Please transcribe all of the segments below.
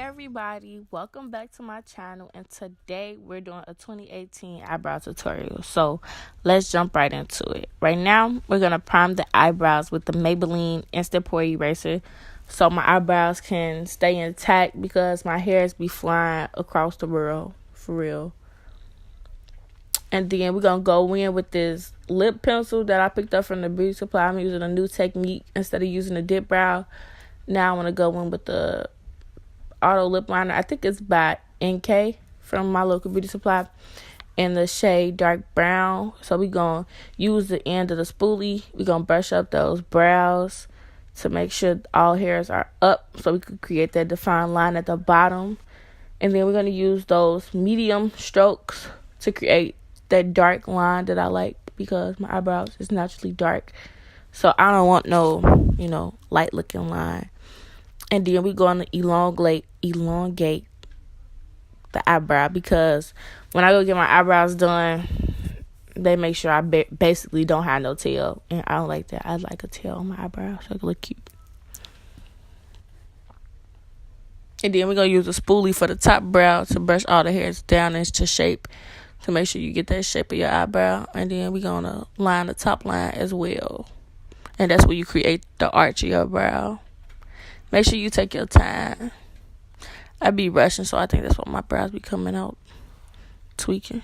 everybody, welcome back to my channel, and today we're doing a 2018 eyebrow tutorial. So let's jump right into it. Right now we're going to prime the eyebrows with the Maybelline Instant Pore Eraser so my eyebrows can stay intact because my hairs be flying across the world for real. And then we're going to go in with this lip pencil that I picked up from the beauty supply. I'm using a new technique instead of using a dip brow. Now I want to go in with the auto lip liner. I think it's by NK from my local beauty supply in the shade dark brown. So we're going to use the end of the spoolie. We're going to brush up those brows to make sure all hairs are up so we can create that defined line at the bottom. And then we're going to use those medium strokes to create that dark line that I like because my eyebrows is naturally dark. So I don't want no, light looking line. And then we're going to elongate the eyebrow because when I go get my eyebrows done, they make sure I basically don't have no tail. And I don't like that. I like a tail on my eyebrow so it look cute. And then we're going to use a spoolie for the top brow to brush all the hairs down into shape to make sure you get that shape of your eyebrow. And then we're going to line the top line as well. And that's where you create the arch of your brow. Make sure you take your time. I be rushing, so I think that's why my brows be coming out tweaking.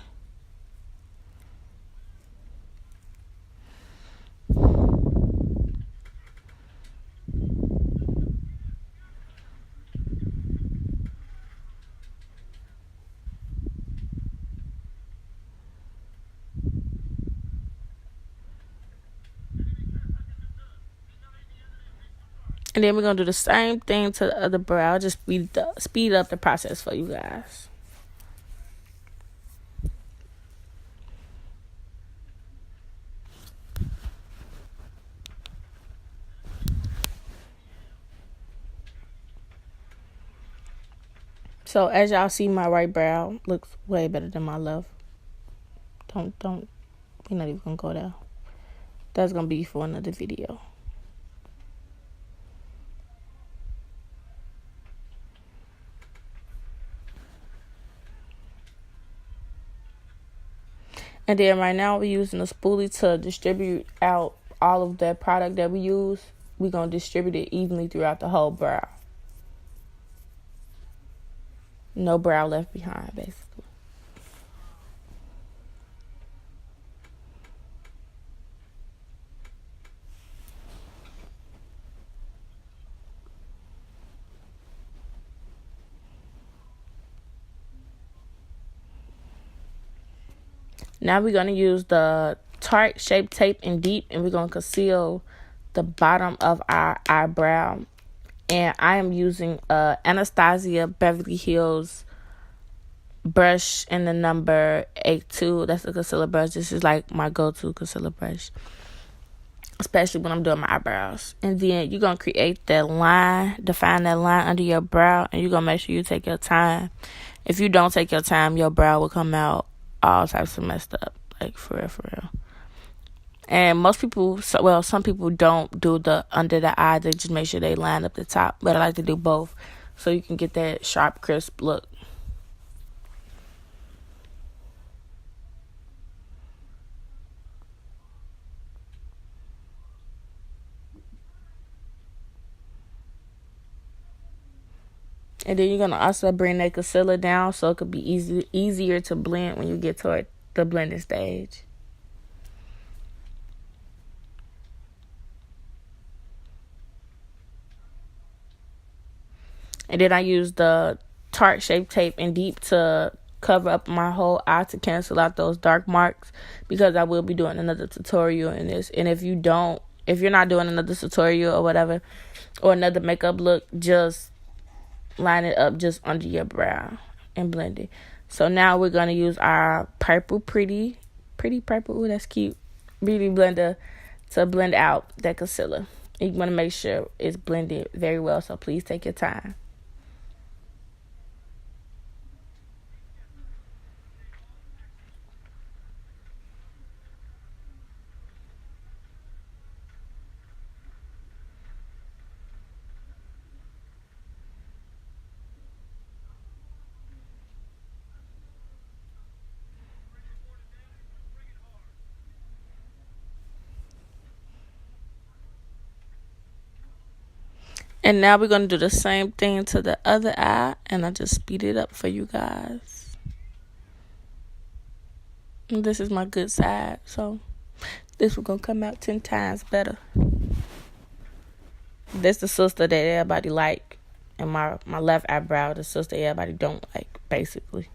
And then we're going to do the same thing to the other brow. Just speed up the process for you guys. So as y'all see, my right brow looks way better than my left. Don't. We're not even going to go there. That's going to be for another video. And then right now we're using a spoolie to distribute out all of that product that we use. We're going to distribute it evenly throughout the whole brow. No brow left behind, basically. Now we're going to use the Tarte Shape Tape in Deep, and we're going to conceal the bottom of our eyebrow. And I am using Anastasia Beverly Hills brush in the number 82. That's the concealer brush. This is like my go-to concealer brush, especially when I'm doing my eyebrows. And then you're going to create that line, define that line under your brow, and you're going to make sure you take your time. If you don't take your time, your brow will come out all types of messed up, like for real. And most people, some people don't do the under the eye. They just make sure they line up the top. But I like to do both so you can get that sharp, crisp look. And then you're going to also bring that concealer down so it could be easier to blend when you get toward the blending stage. And then I use the Tarte Shape Tape in Deep to cover up my whole eye to cancel out those dark marks because I will be doing another tutorial in this. And if you're not doing another tutorial or whatever, or another makeup look, just line it up just under your brow and blend it. So now we're going to use our purple, pretty purple, ooh, that's cute, beauty blender to blend out that concealer. And you want to make sure it's blended very well, so please take your time. And now we're going to do the same thing to the other eye. And I just speed it up for you guys. And this is my good side. So this was going to come out 10 times better. This the sister that everybody like. And my left eyebrow, the sister everybody don't like, basically.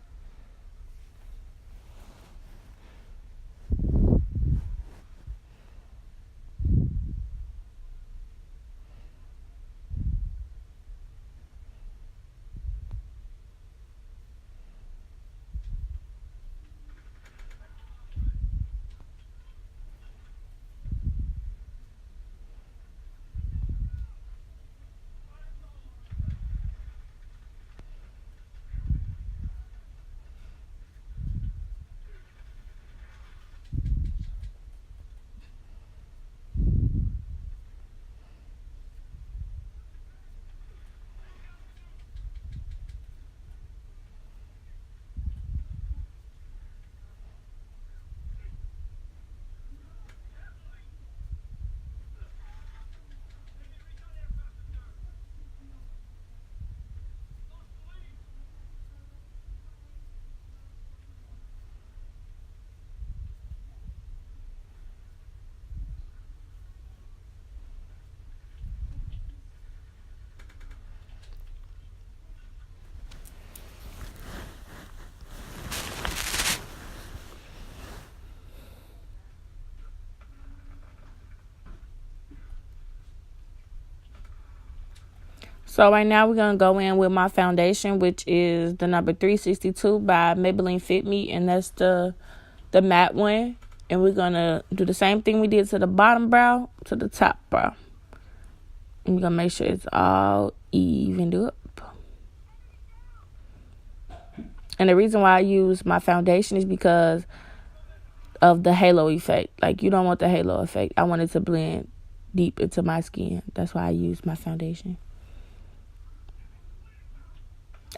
So right now we're going to go in with my foundation, which is the number 362 by Maybelline Fit Me. And that's the matte one. And we're going to do the same thing we did to the bottom brow to the top brow. And we're going to make sure it's all evened up. And the reason why I use my foundation is because of the halo effect. Like, you don't want the halo effect. I want it to blend deep into my skin. That's why I use my foundation.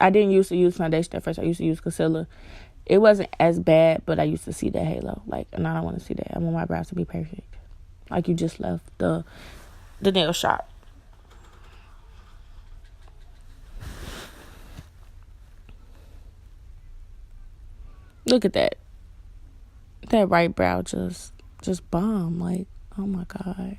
I didn't used to use foundation at first. I used to use concealer. It wasn't as bad, but I used to see that halo. Like, and I don't want to see that. I want my brows to be perfect. Like you just left the nail shop. Look at that. That right brow just bomb. Like, oh my God.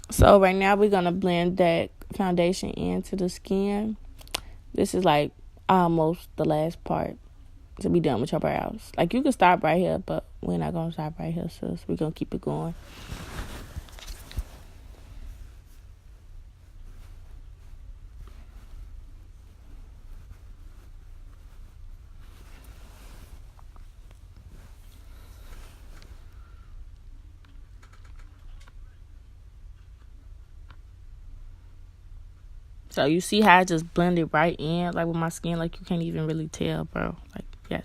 So right now we're going to blend that foundation into the skin. This is like almost the last part to be done with your brows. Like, you can stop right here, but we're not going to stop right here, sis. We're going to keep it going. So you see how I just blended right in, like with my skin, like you can't even really tell, bro. Like, yes.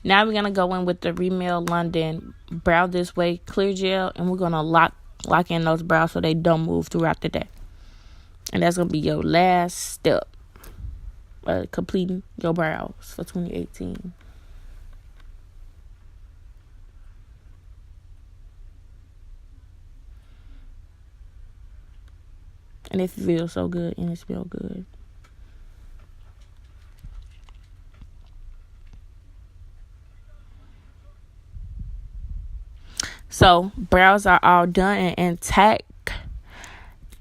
Now we're going to go in with the Rimmel London Brow This Way Clear Gel, and we're going to lock in those brows so they don't move throughout the day. And that's going to be your last step, completing your brows for 2018. And it feels so good, and it smells good. So, brows are all done and intact.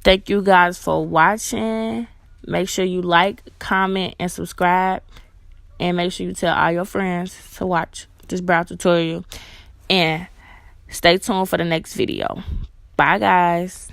Thank you guys for watching. Make sure you like, comment, and subscribe. And make sure you tell all your friends to watch this brow tutorial. And stay tuned for the next video. Bye, guys.